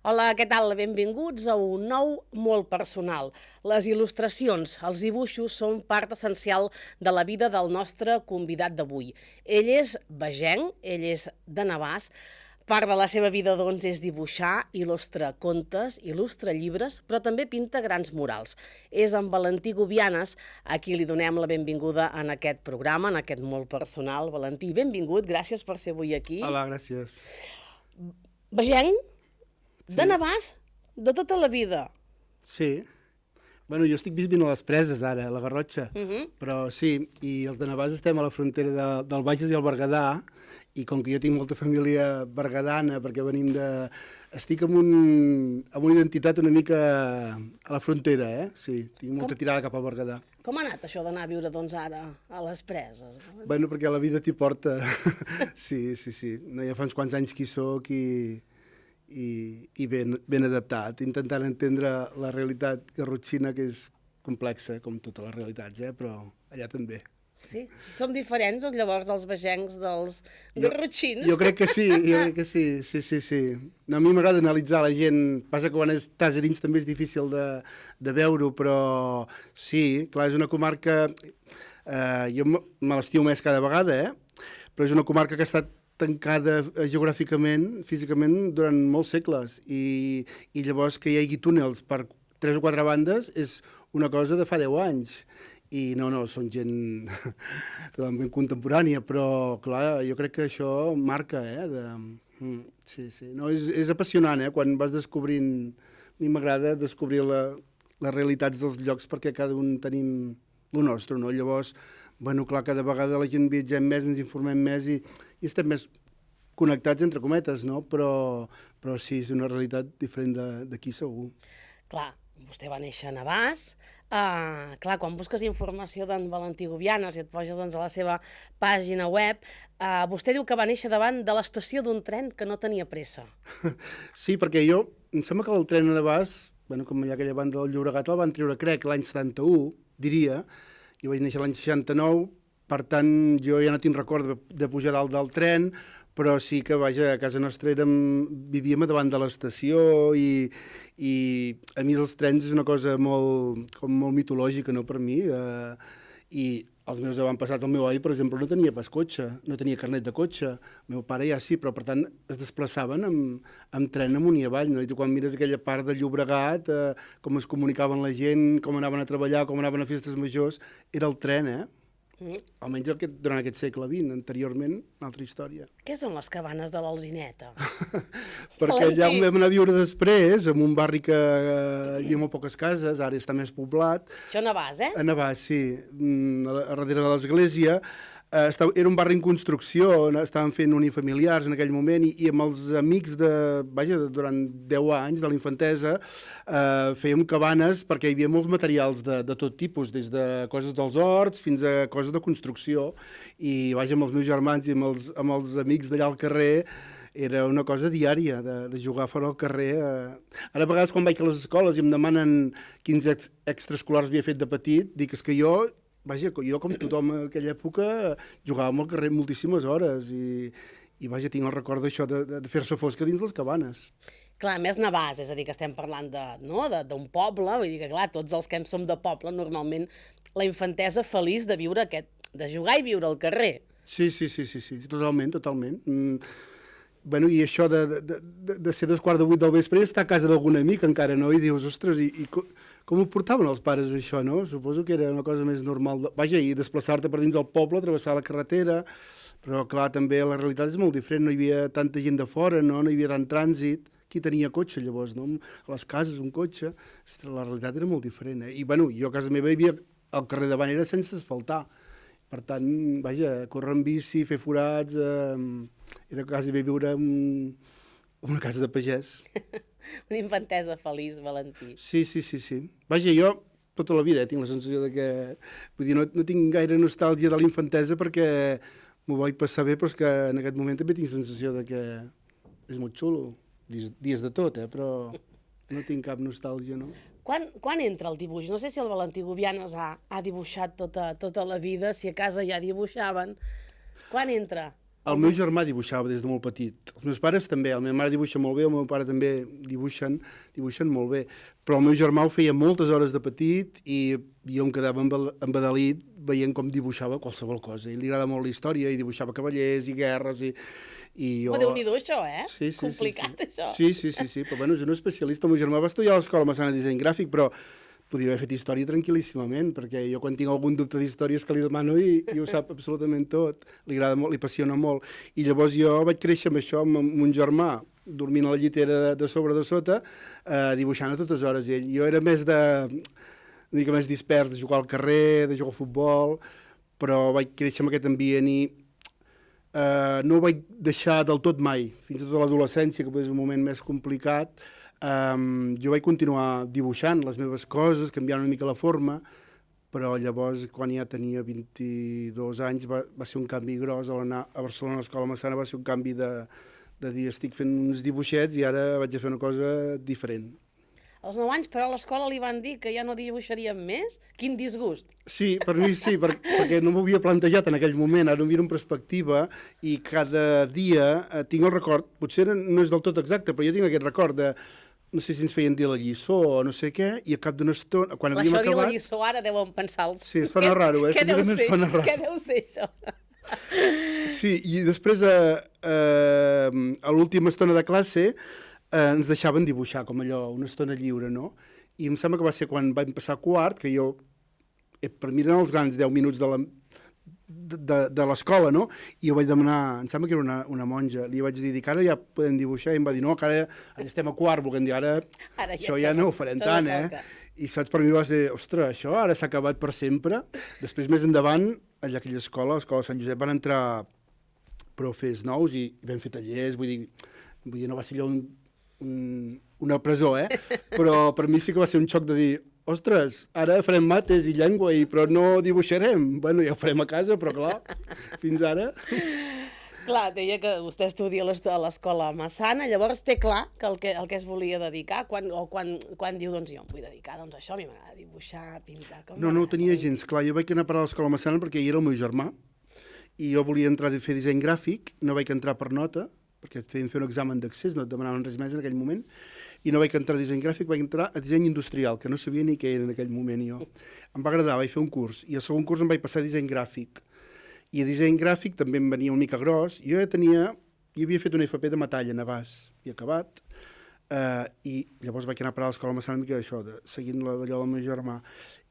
Hola, què tal? Benvinguts a un nou molt personal. Les il·lustracions, els dibuixos són part essencial de la vida del nostre convidat d'avui. Ell és begenc, ell és de Navàs. Part de la seva vida, doncs, és dibuixar, il·lustra contes, il·lustra llibres, però també pinta grans murals. És en Valentí Gubianes a qui li donem la benvinguda en aquest programa, en aquest molt personal. Valentí, benvingut, gràcies per ser avui aquí. Hola, gràcies. Begenc? Sí. De Navàs? De tota la vida? Sí. Bueno, jo estic vivint a les Preses ara, a la Garrotxa, però sí, i els de Navàs estem a la frontera del Bages i el Berguedà, i com que jo tinc molta família berguedana, perquè venim de... Estic amb una identitat una mica a la frontera, Sí, tinc molta tirada cap al Berguedà. Com ha anat això d'anar a viure, doncs, ara a les Preses? Bueno, perquè la vida t'hi porta. Sí. No, ja fa uns quants anys que hi soc i ben adaptat, intentant entendre la realitat garrotxina, que és complexa, com totes les realitats, però allà també. Sí? Som diferents, llavors, els begencs dels garrotxins? Jo crec que sí, sí. No, a mi m'agrada analitzar la gent, passa que quan estàs a dins també és difícil de veure-ho, però sí, clar, és una comarca, jo me l'estiu més cada vegada, però és una comarca que ha estat tancada geogràficament, físicament, durant molts segles, i llavors que hi hagi túnels per 3 o 4 bandes és una cosa de fa 10 anys. I no, són gent totalment contemporània, però clar, jo crec que això marca, Sí. No, és apassionant, quan vas descobrint... A mi m'agrada descobrir les realitats dels llocs perquè cada un tenim el nostre, no? Llavors, bueno, clar, cada vegada la gent viatgem més, ens informem més i estem més connectats, entre cometes, no? Però sí, és una realitat diferent d'aquí, segur. Clar, vostè va néixer a Navàs. Clar, quan busques informació d'en Valentí Gubianes i et poses, doncs, a la seva pàgina web, vostè diu que va néixer davant de l'estació d'un tren que no tenia pressa. Sí, perquè em sembla que el tren a Navàs, bueno, com allà aquella banda del Llobregat, el van treure, crec, l'any 71, diria. Jo vaig néixer l'any 69, per tant, jo ja no tinc record de pujar dalt del tren, però sí que, vaja, a casa nostra vivíem davant de l'estació i a mi els trens és una cosa molt mitològica, no, per mi, i els meus avantpassats, el meu avi, per exemple, no tenia pas cotxe, no tenia carnet de cotxe, el meu pare ja sí, però per tant es desplaçaven amb tren amunt i avall, no? I tu quan mires aquella part de Llobregat, com es comunicaven la gent, com anaven a treballar, com anaven a festes majors, era el tren, Almenys durant aquest segle XX, anteriorment, una altra història. Què són les cabanes de l'Alzineta? Perquè allà on vam anar a viure després, en un barri que hi havia molt poques cases, ara està més poblat. Això a Navàs, A Navàs, sí, a darrere de l'església. Era un barri en construcció, estaven fent unifamiliars en aquell moment i amb els amics durant 10 anys de la infantesa fèiem cabanes perquè hi havia molts materials de tot tipus, des de coses dels horts fins a coses de construcció i amb els meus germans i amb els amics d'allà al carrer era una cosa diària, de jugar fora al carrer. Ara a vegades quan vaig a les escoles i em demanen quins extraescolars havia fet de petit, dic que jo com tothom en aquella època jugàvem al carrer moltíssimes hores i tinc el record d'això, de fer-se fosca dins les cabanes. Clar, més Navàs, és a dir, que estem parlant d'un poble, vull dir que, clar, tots els que som de poble, normalment la infantesa feliç de viure de jugar i viure al carrer. Sí, totalment. Bueno, i això de ser 2:15 del vespre i estar a casa d'algun amic encara, no? I dius, ostres, i com ho portaven els pares, això, no? Suposo que era una cosa més normal. I desplaçar-te per dins del poble, travessar la carretera, però, clar, també la realitat és molt diferent. No hi havia tanta gent de fora, no hi havia tant trànsit. Qui tenia cotxe, llavors, no? A les cases, un cotxe. La realitat era molt diferent, I, bueno, jo a casa meva hi havia el carrer davant era sense asfaltar. Per tant, córrer amb bici, fer forats... Era quasi bé viure en una casa de pagès. Una infantesa feliç, Valentí. Sí. Jo tota la vida tinc la sensació que... Vull dir, no tinc gaire nostàlgia de la infantesa perquè m'ho vaig passar bé, però és que en aquest moment també tinc sensació que és molt xulo. Dies de tot, però no tinc cap nostàlgia, no? Quan entra el dibuix? No sé si el Valentí Gubianes ha dibuixat tota la vida, si a casa ja dibuixaven. Quan entra? El meu germà dibuixava des de molt petit. Els meus pares també. La meva mare dibuixa molt bé, el meu pare també dibuixen molt bé. Però el meu germà ho feia moltes hores de petit i jo em quedava embadalit veient com dibuixava qualsevol cosa. I li agrada molt la història i dibuixava cavallers i guerres i jo... Déu-n'hi-do, això, eh? Sí, complicat, això. Sí. Però bueno, és un especialista. El meu germà va estudiar a l'Escola Massana de Disseny Gràfic, però podia haver fet història tranquil·líssimament, perquè jo quan tinc algun dubte d'història és que li demano i ho sap absolutament tot. Li agrada molt, li apassiona molt. I llavors jo vaig créixer amb això, amb un germà, dormint a la llitera de sobre de sota, dibuixant a totes hores. I jo era més una mica més dispers, de jugar al carrer, de jugar al futbol, però vaig créixer amb aquest ambient i no ho vaig deixar del tot mai, fins a tota l'adolescència, que és un moment més complicat. Jo vaig continuar dibuixant les meves coses, canviant una mica la forma, però llavors, quan ja tenia 22 anys, va ser un canvi gros. A l'anar a Barcelona a l'Escola Massana va ser un canvi de dir estic fent uns dibuixets i ara vaig a fer una cosa diferent. Als 9 anys, però, a l'escola li van dir que ja no dibuixaríem més? Quin disgust! Sí, per mi sí, perquè no m'ho havia plantejat en aquell moment, ara ho miro en perspectiva i cada dia tinc el record, potser no és del tot exacte, però jo tinc aquest record de, no sé si ens feien dir la lliçó o no sé què, i a cap d'una estona, quan havíem acabat... Això dir la lliçó ara deuen pensar els... Sí, sona raro, Què deu ser? Què deu ser, això? Sí, i després, a l'última estona de classe, ens deixaven dibuixar, com allò, una estona lliure, no? I em sembla que va ser quan vam passar quart, que jo, per mi eren els grans 10 minuts de l'escola, no? I jo vaig demanar, em sembla que era una monja, li vaig dir que ara ja podem dibuixar, i em va dir, no, que ara estem a quart, volem dir, ara això ja no ho farem tant, I saps, per mi va ser, ostres, això ara s'ha acabat per sempre. Després, més endavant, allà a aquella escola, l'escola de Sant Josep, van entrar profes nous i vam fer tallers, vull dir, no va ser allò una presó, però per mi sí que va ser un xoc de dir, ostres, ara farem mates i llengua, però no dibuixarem. Bueno, ja ho farem a casa, però clar, fins ara... Clar, deia que vostè estudia a l'Escola Massana, llavors té clar que el que es volia dedicar, quan diu, doncs jo em vull dedicar, doncs això, a mi m'agrada dibuixar, pintar... No ho tenia gens clar, jo vaig anar a parar a l'Escola Massana perquè hi era el meu germà, i jo volia entrar a fer disseny gràfic, no vaig entrar per nota, perquè et feien fer un examen d'accés, no et demanaven res més en aquell moment, i no vaig entrar a disseny gràfic, vaig entrar a disseny industrial, que no sabia ni què era en aquell moment jo. Em va agradar, vaig fer un curs, i al segon curs em vaig passar a disseny gràfic. I a disseny gràfic també em venia una mica gros, jo ja havia fet una FP de metall a Navàs, i acabat, i llavors vaig anar a parar a l'Escola Massana una mica d'això, seguint d'allò del meu germà.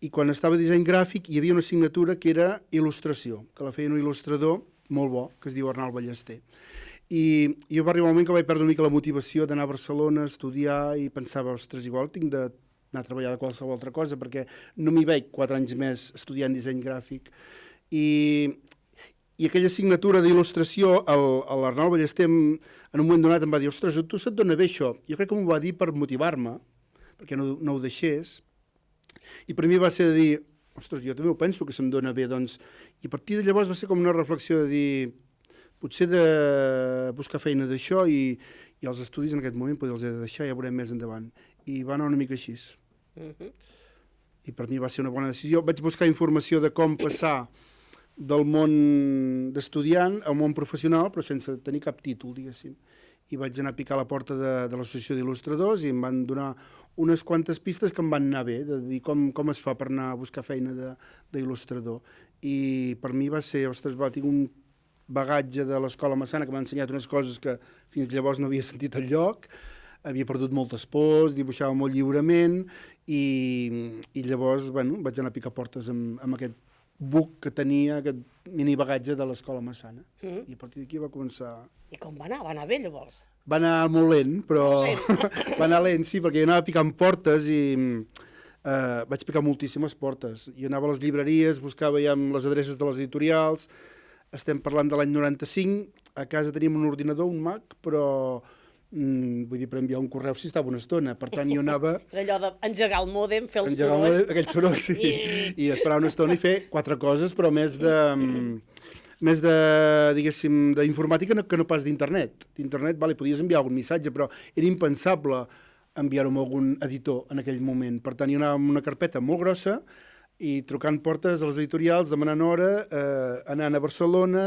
I quan estava a disseny gràfic hi havia una assignatura que era il·lustració, que la feia un il·lustrador molt bo, que es diu Arnal Ballester. I jo va arribar un moment que vaig perdre una mica la motivació d'anar a Barcelona a estudiar i pensava, ostres, igual tinc d'anar a treballar de qualsevol altra cosa perquè no m'hi veig 4 anys més estudiant disseny gràfic. I aquella assignatura d'il·lustració, l'Arnal Ballester en un moment donat em va dir, ostres, a tu se't dona bé això. Jo crec que m'ho va dir per motivar-me, perquè no ho deixés. I per mi va ser de dir, ostres, jo també ho penso que se'm dona bé, doncs. I a partir de llavors va ser com una reflexió de dir, potser de buscar feina d'això i els estudis en aquest moment potser els he de deixar, ja veurem més endavant. I va anar una mica així. I per mi va ser una bona decisió. Vaig buscar informació de com passar del món d'estudiant al món professional, però sense tenir cap títol, diguéssim. I vaig anar a picar a la porta de l'Associació d'Il·lustradors i em van donar unes quantes pistes que em van anar bé, de dir com es fa per anar a buscar feina d'il·lustrador. I per mi va ser, ostres, tinc un bagatge de l'Escola Massana que m'ha ensenyat unes coses que fins llavors no havia sentit enlloc, havia perdut moltes pors, dibuixava molt lliurement i llavors vaig anar a picar portes amb aquest buc que tenia, aquest mini bagatge de l'Escola Massana. I a partir d'aquí va començar... I com va anar? Va anar bé, llavors? Va anar molt lent, però... va anar lent, sí, perquè jo anava picant portes i... vaig picar moltíssimes portes. Jo anava a les llibreries, buscava ja les adreces de les editorials. Estem parlant de l'any 95, a casa teníem un ordinador, un Mac, però vull dir, per enviar un correu si estava una estona. Per tant, jo anava... Era allò d'engegar el mòdem, fer el soroll. Engegar el mòdem, aquell soroll, sí. I esperar una estona i fer 4 coses, però més de diguéssim, d'informàtica que no pas d'internet. D'internet, vale, podies enviar algun missatge, però era impensable enviar-ho a algun editor en aquell moment. Per tant, jo anava amb una carpeta molt grossa, i trucant portes a les editorials, demanant hora, anant a Barcelona,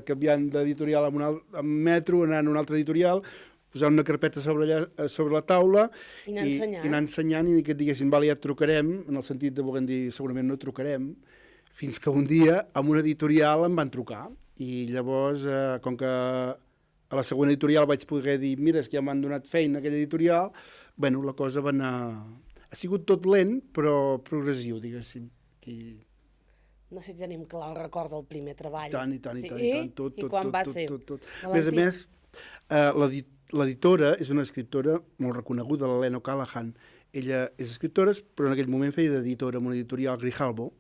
canviant d'editorial amb metro, anant a una altra editorial, posant una carpeta sobre la taula I anar ensenyant i que et diguessin, vale, ja et trucarem, en el sentit de voler dir, segurament no trucarem, fins que un dia amb una editorial em van trucar i llavors, com que a la següent editorial vaig poder dir, mira, és que ja m'han donat feina a aquella editorial, bueno, la cosa va anar... Ha sigut tot lent, però progressiu, diguéssim. No sé si tenim clar el record del primer treball. I tant, tot. I quan va ser? A més, l'editora és una escriptora molt reconeguda, l'Helena O'Callaghan. Ella és escriptora, però en aquell moment feia d'editora en una editorial, Grijalbo,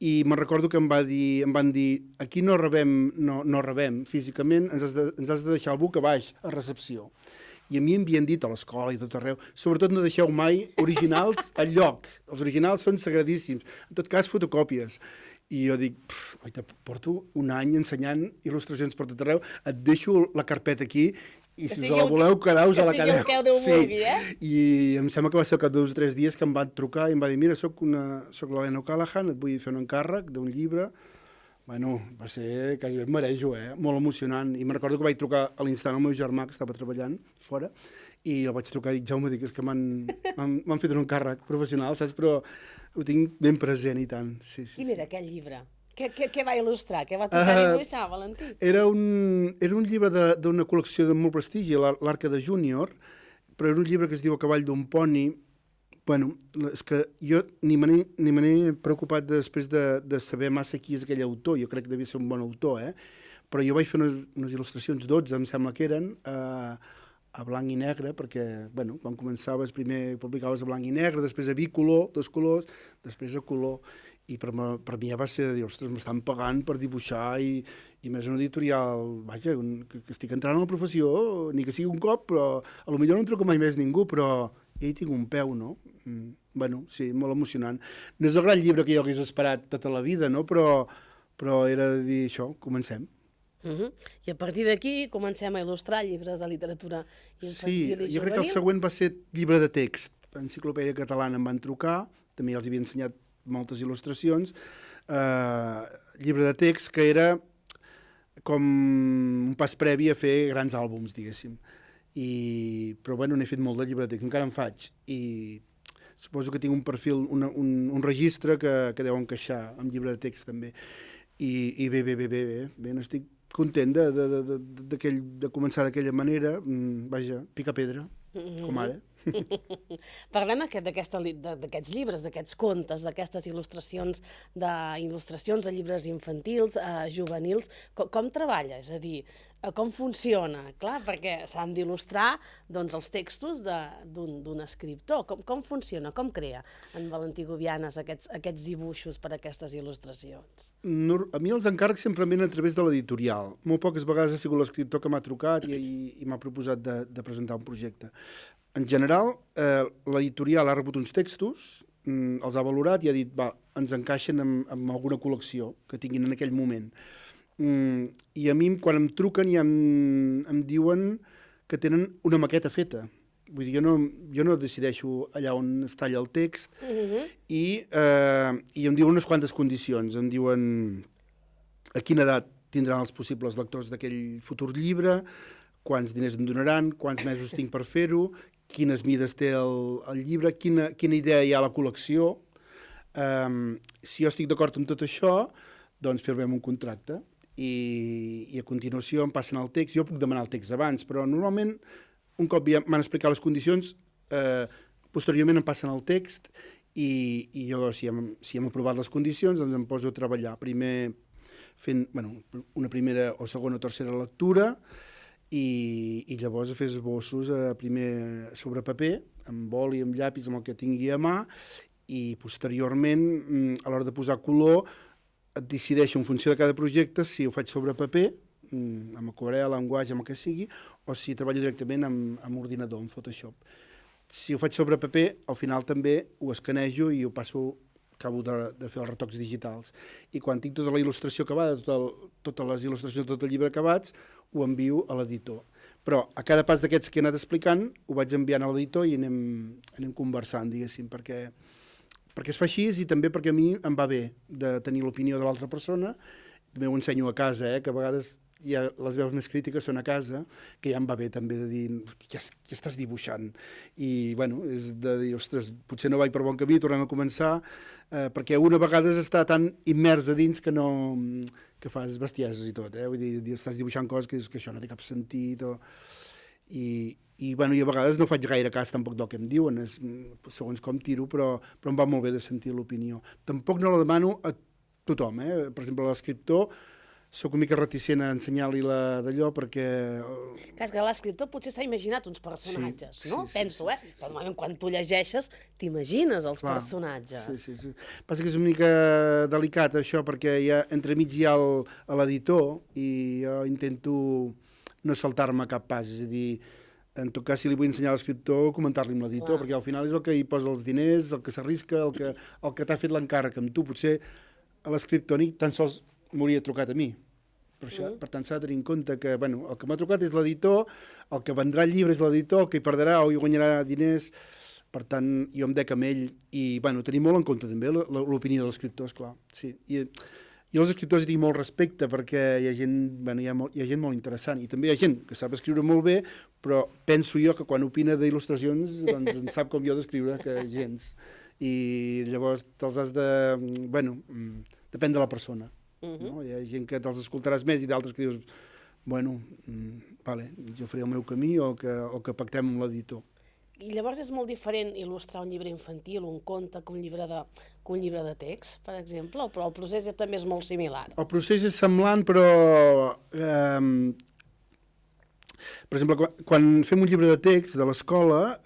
i me'n recordo que em van dir aquí no rebem físicament, ens has de deixar el buc a baix, a recepció. I a mi m'havien dit a l'escola i tot arreu, sobretot no deixeu mai originals al lloc. Els originals són sagradíssims. En tot cas, fotocòpies. I jo dic, porto un any ensenyant il·lustracions per tot arreu, et deixo la carpeta aquí i si us la voleu quedar, us la quedeu. I em sembla que va ser cap de 2 o 3 dies que em van trucar i em va dir, mira, soc l'Helena O'Callaghan, et vull fer un encàrrec d'un llibre. Bueno, va ser quasi ben marejo, molt emocionant. I me'n recordo que vaig trucar a l'instant al meu germà, que estava treballant fora, i el vaig trucar i dic, Jaume, és que m'han fet un encàrrec professional, saps? Però ho tinc ben present i tant. Quin era aquell llibre? Què va il·lustrar? Què va tocar dibuixar, Valentí? Era un llibre d'una col·lecció de molt prestigi, l'Arca de Júnior, però era un llibre que es diu A cavall d'un poni. Bueno, és que jo ni me n'he preocupat després de saber massa qui és aquell autor. Jo crec que devia ser un bon autor, però jo vaig fer unes il·lustracions, 12, em sembla que eren, a blanc i negre, perquè, bueno, quan començaves primer publicaves a blanc i negre, després a bicolor, 2 colors, després a color, i per mi ja va ser de dir, ostres, m'estan pagant per dibuixar i més una editorial, vaja, que estic entrant a la professió, ni que sigui un cop, però potser no em truco mai més ningú, però ja hi tinc un peu, no? Bueno, sí, molt emocionant. No és el gran llibre que jo hagués esperat tota la vida, no? Però era de dir això, comencem. I a partir d'aquí comencem a il·lustrar llibres de literatura infantil i juvenil. Sí, jo crec que el següent va ser llibre de text. Enciclopèdia Catalana em van trucar, també els havia ensenyat moltes il·lustracions. Llibre de text que era com un pas previ a fer grans àlbums, diguéssim. Però bueno, n'he fet molt de llibre de text, encara en faig. I suposo que tinc un perfil, un registre que deu encaixar amb llibre de text també. I bé, n'estic content de començar d'aquella manera, vaja, picar pedra, com ara. Parlem d'aquests llibres, d'aquests contes, d'aquestes il·lustracions de llibres infantils, juvenils. Com treballa? És a dir, com funciona? Clar, perquè s'han d'il·lustrar els textos d'un escriptor. Com funciona? Com crea en Valentí Gubianes aquests dibuixos per a aquestes il·lustracions? A mi els encàrrecs sempre venen a través de l'editorial. Molt poques vegades ha sigut l'escriptor que m'ha trucat i m'ha proposat de presentar un projecte. En general, l'editorial ha rebut uns textos, els ha valorat i ha dit, va, ens encaixen amb alguna col·lecció que tinguin en aquell moment. I a mi, quan em truquen, ja em diuen que tenen una maqueta feta. Vull dir, jo no decideixo allà on es talla el text i em diuen unes quantes condicions. Em diuen a quina edat tindran els possibles lectors d'aquell futur llibre, quants diners em donaran, quants mesos tinc per fer-ho, quines mides té el llibre, quina idea hi ha a la col·lecció. Si jo estic d'acord amb tot això, doncs firmem un contracte i a continuació em passen el text. Jo puc demanar el text abans, però normalment, un cop ja m'han explicat les condicions, posteriorment em passen el text i jo, si hem aprovat les condicions, doncs em poso a treballar. Primer fent una primera o segona o tercera lectura, i llavors fer esbossos primer sobre paper, amb boli, amb llapis, amb el que tingui a mà, i posteriorment, a l'hora de posar color, et decideixo en funció de cada projecte si ho faig sobre paper, amb aquarel·la, amb guaix, amb el que sigui, o si treballo directament amb ordinador, amb Photoshop. Si ho faig sobre paper, al final també ho escanejo i ho passo, acabo de fer els retocs digitals. I quan tinc tota la il·lustració acabada, totes les il·lustracions de tot el llibre acabats, ho envio a l'editor. Però a cada pas d'aquests que he anat explicant, ho vaig enviant a l'editor i anem conversant, diguéssim, perquè perquè es fa així i també perquè a mi em va bé de tenir l'opinió de l'altra persona. També ho ensenyo a casa, que a vegades les veus més crítiques són a casa, que ja em va bé també de dir què estàs dibuixant. I, bueno, és de dir, ostres, potser no vaig per bon camí, tornem a començar, perquè una vegada està tan immers a dins que fas bestieses i tot, vull dir, estàs dibuixant coses que dius que això no té cap sentit, i a vegades no faig gaire cas tampoc del que em diuen, segons com tiro, però em va molt bé de sentir l'opinió. Tampoc no la demano a tothom, per exemple, l'escriptor, soc una mica reticent a ensenyar-li d'allò perquè... Clar, és que l'escriptor potser s'ha imaginat uns personatges, no? Penso, però normalment quan tu llegeixes t'imagines els personatges. Sí. Passa que és una mica delicat això, perquè entremig hi ha l'editor i jo intento no saltar-me cap pas, és a dir, en tot cas, si li vull ensenyar a l'escriptor, comentar-li amb l'editor, perquè al final és el que hi posa els diners, el que s'arrisca, el que t'ha fet l'encàrrec amb tu. Potser a l'escriptor ni tan sols m'hauria trucat a mi. Per tant, s'ha de tenir en compte que el que m'ha trucat és l'editor, el que vendrà el llibre és l'editor, el que hi perdrà o hi guanyarà diners. Per tant, jo em dec amb ell i tenir molt en compte també l'opinió de l'escriptor, esclar. Sí. I als escriptors hi tinc molt respecte perquè hi ha gent molt interessant i també hi ha gent que sap escriure molt bé, però penso jo que quan opina d'il·lustracions doncs en sap com jo d'escriure que gens. I llavors te'ls has de... depèn de la persona. No? Hi ha gent que te'ls escoltaràs més i d'altres que dius jo faré el meu camí o que pactem amb l'editor. I llavors és molt diferent il·lustrar un llibre infantil, un conte, que un llibre de text, per exemple, però el procés també és molt similar. El procés és semblant, però... per exemple, quan fem un llibre de text de l'escola,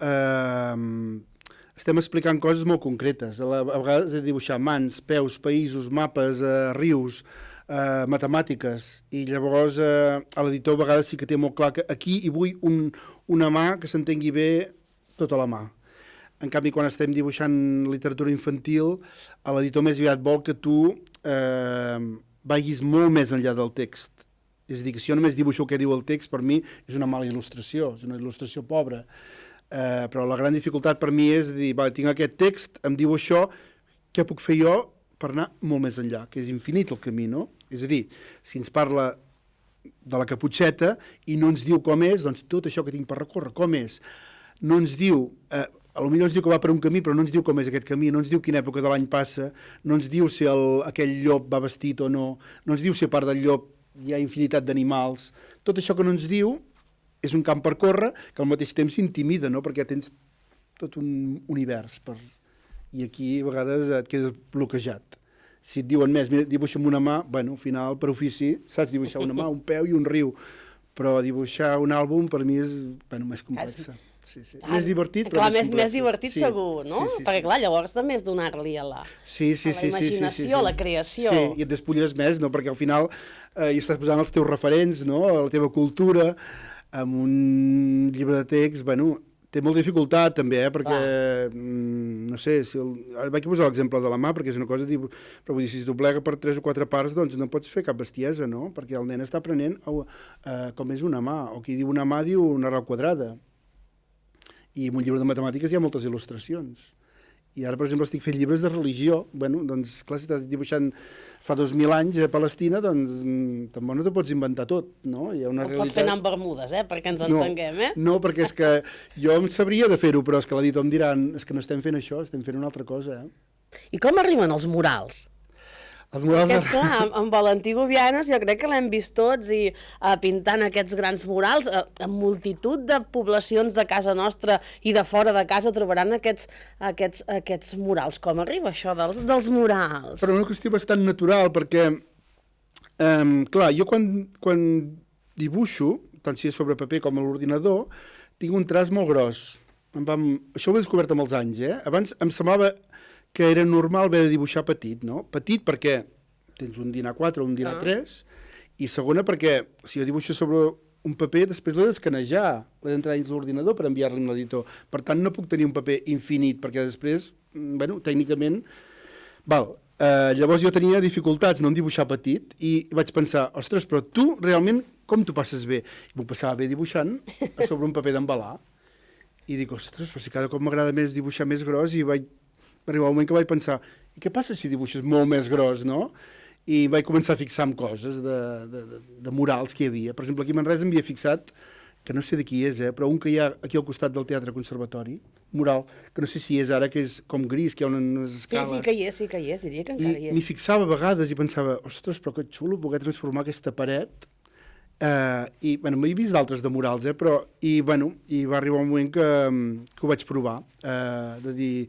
estem explicant coses molt concretes. A vegades he de dibuixar mans, peus, països, mapes, rius, matemàtiques, i llavors l'editor a vegades sí que té molt clar que aquí hi vull una mà que s'entengui bé tota la mà. En canvi, quan estem dibuixant literatura infantil, l'editor més aviat vol que tu vagis molt més enllà del text. És a dir, que si jo només dibuixo el que diu el text, per mi és una mala il·lustració, és una il·lustració pobra. Però la gran dificultat per mi és dir, tinc aquest text, em diu això, què puc fer jo per anar molt més enllà? Que és infinit el camí, no? És a dir, si ens parla de la Caputxeta i no ens diu com és, doncs tot això que tinc per recórrer, com és? No ens diu, potser ens diu que va per un camí, però no ens diu com és aquest camí, no ens diu quina època de l'any passa, no ens diu si aquell llop va vestit o no, no ens diu si a part del llop hi ha infinitat d'animals. Tot això que no ens diu és un camp per córrer que al mateix temps s'intimida, no? Perquè tens tot un univers. I aquí a vegades et quedes bloquejat. Si et diuen més, dibuixa amb una mà, al final, per ofici, saps dibuixar una mà, un peu i un riu. Però dibuixar un àlbum per mi és més complex. Sí. Més divertit, però més divertit segur, no? Perquè clar, llavors també és donar-li a la imaginació, a la creació. Sí, i et despulles més, no? Perquè al final hi estàs posant els teus referents, no? La teva cultura, amb un llibre de text, té molta dificultat també, perquè, no sé, vaig posar l'exemple de la mà, perquè és una cosa, però vull dir, si es doblega per 3 o 4 parts, doncs no pots fer cap bestiesa, no? Perquè el nen està aprenent com és una mà, o qui diu una mà diu una arrel quadrada. I en un llibre de matemàtiques hi ha moltes il·lustracions. I ara, per exemple, estic fent llibres de religió. Doncs, clar, si estàs dibuixant fa 2.000 anys a Palestina, doncs tampoc no t'ho pots inventar tot, no? Hi ha una realitat... pots fer anar amb bermudes, perquè ens entenguem, No, perquè és que jo em sabria de fer-ho, però és que l'editor em diran és que no estem fent això, estem fent una altra cosa, I com arriben els murals? Els murals... És clar, amb Valentí Gubianes jo crec que l'hem vist tots i pintant aquests grans murals. En multitud de poblacions de casa nostra i de fora de casa trobaran aquests murals. Com arriba això dels murals? Però una qüestió bastant natural, perquè, clar, jo quan dibuixo, tant si és sobre paper com a l'ordinador, tinc un traç molt gros. Això ho he descobert amb els anys, Abans em semblava que era normal haver de dibuixar petit, no? Petit perquè tens un dinar 4 o un dinar 3, i segona perquè si jo dibuixo sobre un paper, després l'he d'escanejar, l'he d'entrar dins l'ordinador per enviar-li a l'editor. Per tant, no puc tenir un paper infinit, perquè després, tècnicament... Llavors jo tenia dificultats no en dibuixar petit, i vaig pensar, ostres, però tu realment com t'ho passes bé? I m'ho passava bé dibuixant sobre un paper d'embalar. I dic, ostres, però si cada cop m'agrada més dibuixar més gros, i vaig va arribar un moment que vaig pensar, i què passa si dibuixes molt més gros, no? I vaig començar a fixar en coses de murals que hi havia. Per exemple, aquí a Manresa m'havia fixat, que no sé de qui és, però un que hi ha aquí al costat del Teatre Conservatori, mural, que no sé si és ara, que és com gris, que hi ha unes escales. Sí que hi és, diria que encara hi és. I m'hi fixava a vegades i pensava, ostres, però que xulo poder transformar aquesta paret. I, bueno, m'he vist d'altres de murals, però, i va arribar un moment que ho vaig provar, de dir,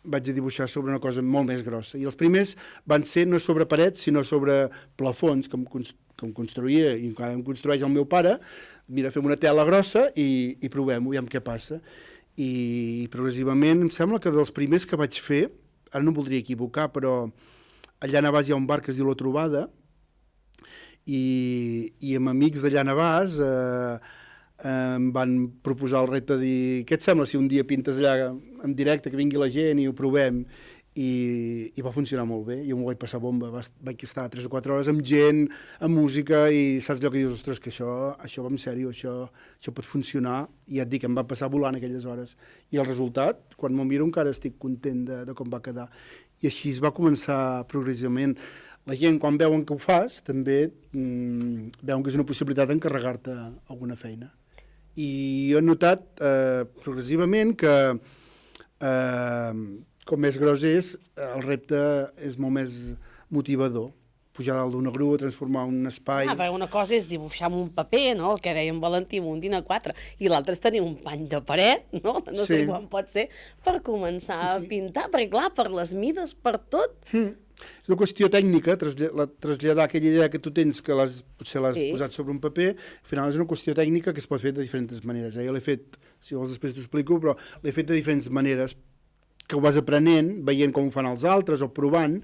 vaig a dibuixar sobre una cosa molt més grossa. I els primers van ser no sobre parets, sinó sobre plafons, que em construïa, i encara em construeix el meu pare. Mira, fem una tela grossa i provem-ho, veiem què passa. I progressivament, em sembla que dels primers que vaig fer, ara no em voldria equivocar, però allà a Navàs hi ha un bar que es diu La Trobada, i amb amics d'allà a Navàs em van proposar el repte de dir, què et sembla si un dia pintes allà en directe, que vingui la gent i ho provem, i va funcionar molt bé. Jo m'ho vaig passar bomba, vaig estar 3 o 4 hores amb gent, amb música, i saps allò que dius, ostres, que això va en sèrio, això pot funcionar, i ja et dic, em va passar volant aquelles hores. I el resultat, quan m'ho miro, encara estic content de com va quedar. I així es va començar progressivament. La gent, quan veuen que ho fas, també veuen que és una possibilitat d'encarregar-te alguna feina. I jo he notat progressivament que com més gros és, el repte és molt més motivador. Pujar dalt d'una grua, transformar un espai... Perquè una cosa és dibuixar amb un paper, no?, el que deia en Valentí, amb un din A4, i l'altra és tenir un pany de paret, no? No sé quan pot ser, per començar a pintar, perquè clar, per les mides, per tot... És una qüestió tècnica, traslladar aquella idea que tu tens, que potser l'has posat sobre un paper, al final és una qüestió tècnica que es pot fer de diferents maneres. Jo l'he fet, si vols després t'ho explico, però l'he fet de diferents maneres, que ho vas aprenent, veient com ho fan els altres o provant,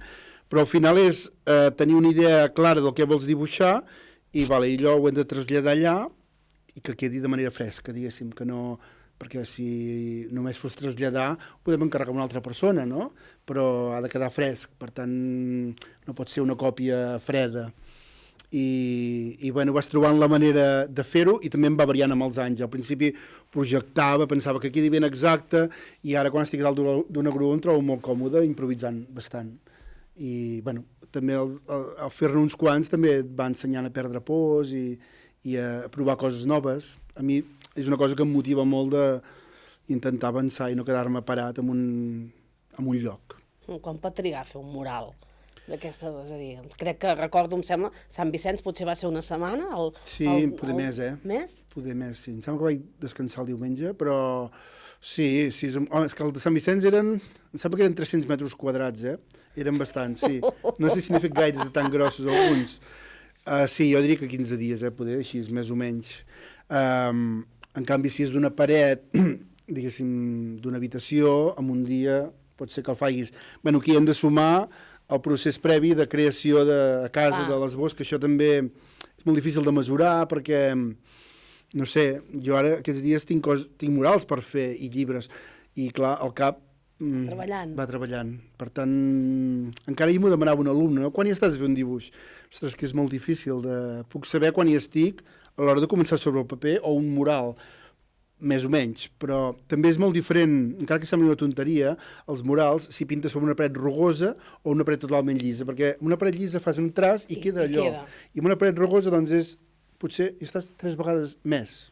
però al final és tenir una idea clara del que vols dibuixar i allò ho hem de traslladar allà i que quedi de manera fresca, diguéssim, que no... perquè si només fos traslladar ho podem encarregar a una altra persona, no? Però ha de quedar fresc, per tant no pot ser una còpia freda. I vas trobant la manera de fer-ho i també em va variant amb els anys. Al principi projectava, pensava que quedi ben exacte i ara quan estic dalt d'una grua em trobo molt còmode improvisant bastant. I també al fer-ne uns quants també et va ensenyant a perdre pors i a provar coses noves. A mi és una cosa que em motiva molt d'intentar avançar i no quedar-me parat en un lloc. Quan pot trigar a fer un mural d'aquestes? És a dir, crec que recordo, em sembla, Sant Vicenç potser va ser una setmana? Sí, poder més, Més? Poder més, sí. Em sembla que vaig descansar el diumenge, però sí, és que el de Sant Vicenç em sembla que eren 300 metres quadrats, Eren bastants, sí. No sé si n'he fet gaires de tan grossos alguns. Sí, jo diria que 15 dies, poder, així, més o menys. En canvi, si és d'una paret, diguéssim, d'una habitació, en un dia pot ser que el facis. Aquí hem de sumar el procés previ de creació de casa, de l'esbós, que això també és molt difícil de mesurar, perquè, no sé, jo ara aquests dies tinc murals per fer i llibres, i clar, el cap va treballant. Per tant, encara ahir m'ho demanava un alumne, no? Quan hi estàs a fer un dibuix? Ostres, que és molt difícil. Puc saber quan hi estic a l'hora de començar sobre el paper o un mural, més o menys, però també és molt diferent, encara que sembli una tonteria, els murals, si pintes sobre una paret rugosa o una paret totalment llisa, perquè una paret llisa fas un traç i queda allò. I una paret rugosa, doncs, potser hi estàs 3 vegades més.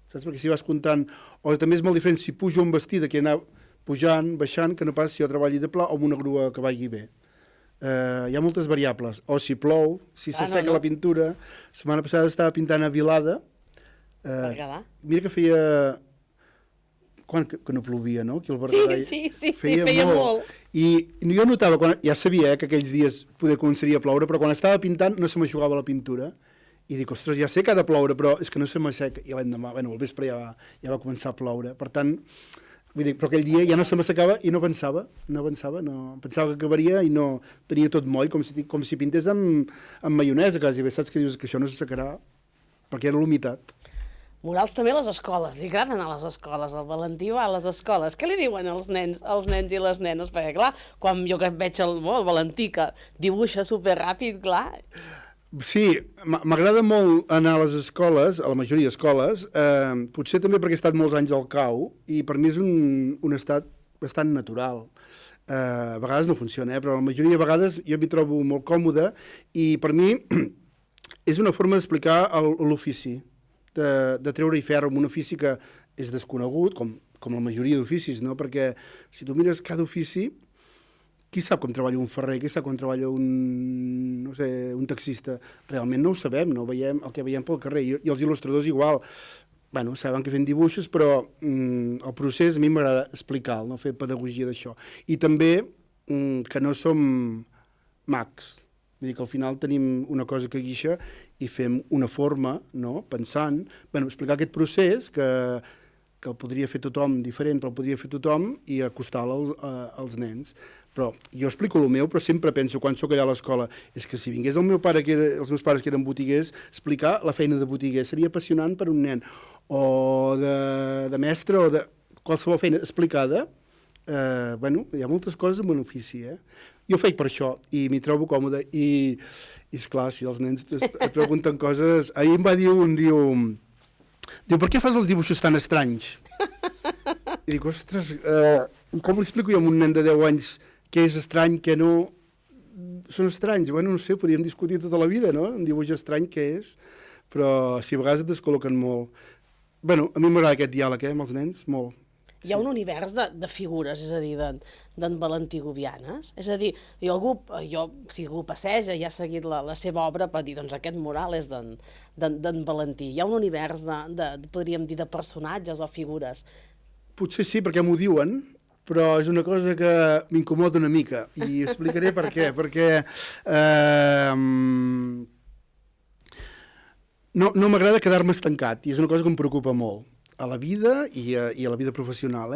Saps? Perquè si vas comptant... O també és molt diferent si pujo un vestit que anar pujant, baixant, que no pas si jo treballi de pla o amb una grua que vagi bé. Hi ha moltes variables. O si plou, si s'asseca la pintura. La setmana passada estava pintant a Vilada. Mira que feia... que no plovia, no? Aquí al Berguedà. Sí, feia molt. I jo notava, ja sabia que aquells dies poder començaria a ploure, però quan estava pintant no se m'aixugava la pintura. I dic, ostres, ja sé que ha de ploure, però és que no se m'asseca. I l'endemà, al vespre ja va començar a ploure. Per tant, vull dir, però aquell dia ja no se m'assecava i no pensava, pensava que acabaria i no tenia tot moll, com si pintés amb maionesa, quasi bé, saps que dius que això no s'assecarà, perquè era l'humitat. Murals també a les escoles, li agraden a les escoles, el Valentí va a les escoles. Què li diuen als nens i les nenes? Perquè, clar, quan jo que veig el Valentí que dibuixa superràpid, clar... Sí, m'agrada molt anar a les escoles, a la majoria d'escoles, potser també perquè he estat molts anys al CAU, i per mi és un estat bastant natural. A vegades no funciona, però la majoria de vegades jo m'hi trobo molt còmode i per mi és una forma d'explicar l'ofici, de treure-hi ferro en un ofici que és desconegut, com la majoria d'oficis, no? Perquè si tu mires cada ofici, qui sap com treballa un ferrer, qui sap com treballa no sé, un taxista? Realment no ho sabem, no veiem el que veiem pel carrer. I els il·lustradors igual. Bueno, saben que fem dibuixos, però el procés a mi m'agrada explicar-lo, no? Fer pedagogia d'això. I també que no som mags. Vull dir que al final tenim una cosa que guixa i fem una forma, no? Pensant, bueno, explicar aquest procés que el podria fer tothom diferent, però el podria fer tothom i acostar-lo als nens. Però jo explico el meu, però sempre penso, quan sóc allà a l'escola, és que si vingués el meu pare, els meus pares que eren botiguers, explicar la feina de botiguer seria apassionant per un nen, o de mestre, o de qualsevol feina explicada. Bueno, hi ha moltes coses en benefici, Jo ho faig per això, i m'hi trobo còmode, i esclar, si els nens et pregunten coses... Ahir em va dir un, diu, per què fas els dibuixos tan estranys? I dic, ostres, com li explico jo a un nen de 10 anys què és estrany, què no... Són estranys, bueno, no sé, podríem discutir tota la vida, no? Un dibuix estrany què és, però si a vegades et descol·loquen molt. Bueno, a mi m'agrada aquest diàleg, amb els nens, molt. Hi ha un univers de figures, és a dir, d'en Valentí Gubianes. És a dir, si algú passeja i ha seguit la seva obra, pot dir, doncs aquest mural és d'en Valentí. Hi ha un univers podríem dir, de personatges o figures. Potser sí, perquè m'ho diuen, però és una cosa que m'incomoda una mica, i explicaré per què. Perquè no m'agrada quedar-me estancat, i és una cosa que em preocupa molt. A la vida i a la vida professional,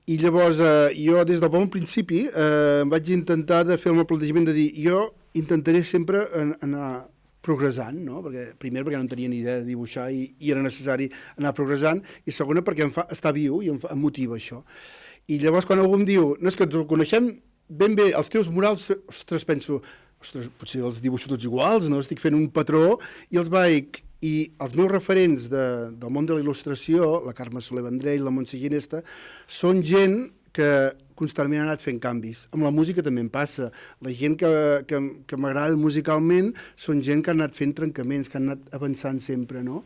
I llavors jo des del bon principi vaig intentar de fer el meu plantejament de dir jo intentaré sempre anar progressant, no? Primer perquè no tenia ni idea de dibuixar i era necessari anar progressant, i segona perquè em fa estar viu i em motiva això. I llavors quan algú em diu, no és que tu coneixem ben bé els teus murals, ostres, penso, ostres, potser els dibuixo tots iguals, no? Estic fent un patró i els vaig... I els meus referents del món de la il·lustració, la Carme Soler Vendrell, la Montse Ginesta, són gent que constantment ha anat fent canvis. Amb la música també em passa. La gent que m'agrada musicalment són gent que ha anat fent trencaments, que han anat avançant sempre, no?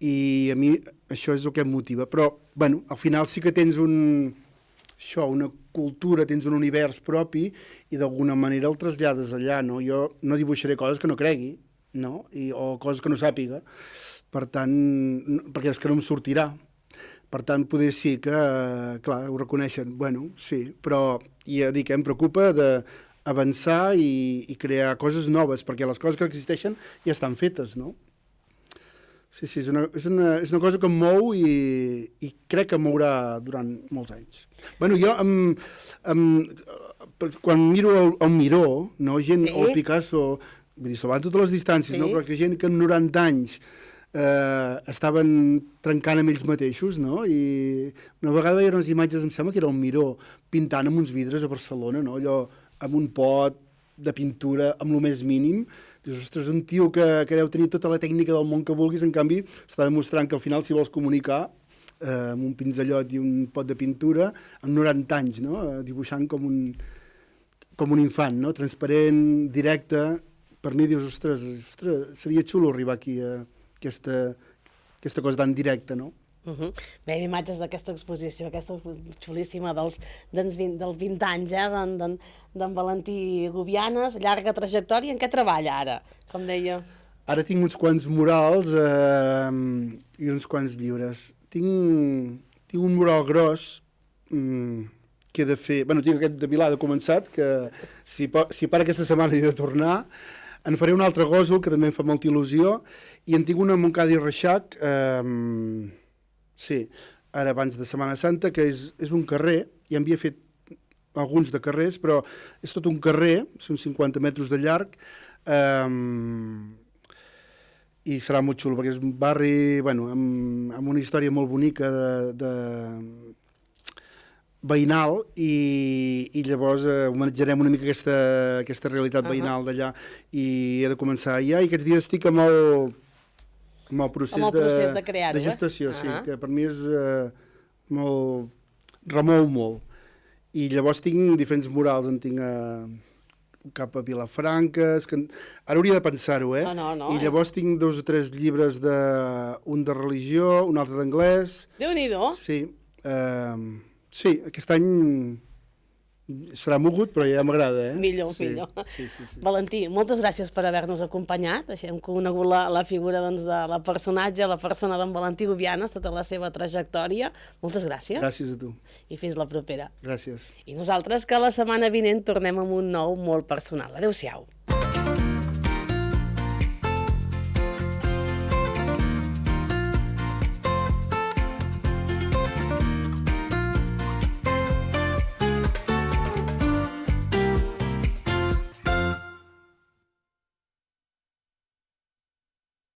I a mi això és el que em motiva. Però, bueno, al final sí que tens una cultura, tens un univers propi i d'alguna manera el trasllades allà, no? Jo no dibuixaré coses que no cregui, no? O coses que no sàpiga, per tant, perquè és que no em sortirà. Per tant, poder sí que, clar, ho reconeixen, bueno, sí, però ja dic, em preocupa d'avançar i crear coses noves, perquè les coses que existeixen ja estan fetes, no? Sí, és una cosa que em mou i crec que em mourà durant molts anys. Bueno, jo, quan miro el Miró, no? Gent, o el Picasso... Vull dir, salvant totes les distàncies, no? Però que gent que en 90 anys estaven trencant amb ells mateixos, no? I una vegada veia unes imatges, em sembla que era el Miró, pintant amb uns vidres a Barcelona, no? Allò amb un pot de pintura, amb el més mínim. Dius, ostres, un tio que deu tenir tota la tècnica del món que vulguis, en canvi, està demostrant que al final, si vols comunicar, amb un pinzellot i un pot de pintura, amb 90 anys, no? Dibuixant com un infant, no? Transparent, directe. Per mi dius, ostres, seria xulo arribar aquí a aquesta cosa tan directa, no? Veiem imatges d'aquesta exposició, aquesta xulíssima dels 20 anys, d'en Valentí Gubianes, llarga trajectòria. En què treballa ara, com deia? Ara tinc uns quants murals i uns quants llibres. Tinc un mural gros que he de fer... Bueno, tinc aquest de Vilada començat, que si per aquesta setmana he de tornar. En faré un altre gòsol, que també em fa molta il·lusió, i en tinc una a Montcada i Reixac, sí, ara abans de Setmana Santa, que és un carrer, ja havia fet alguns de carrers, però és tot un carrer, són 50 metres de llarg, i serà molt xulo, perquè és un barri, bueno, amb una història molt bonica de veïnal, i llavors homenatjarem una mica aquesta realitat veïnal d'allà, i he de començar ja, i aquests dies estic amb el procés de gestació, sí, que per mi és molt... remou molt. I llavors tinc diferents murals, en tinc cap a Vilafranca, ara hauria de pensar-ho, No, I llavors tinc 2 o 3 llibres, un de religió, un altre d'anglès. Déu-n'hi-do. Sí, sí, aquest any serà mogut, però ja m'agrada, Millor. Sí. Valentí, moltes gràcies per haver-nos acompanyat. Així hem conegut la figura de la personatge, la persona d'en Valentí Gubianes, tota la seva trajectòria. Moltes gràcies. Gràcies a tu. I fins la propera. Gràcies. I nosaltres que la setmana vinent tornem amb un nou molt personal. Adéu-siau.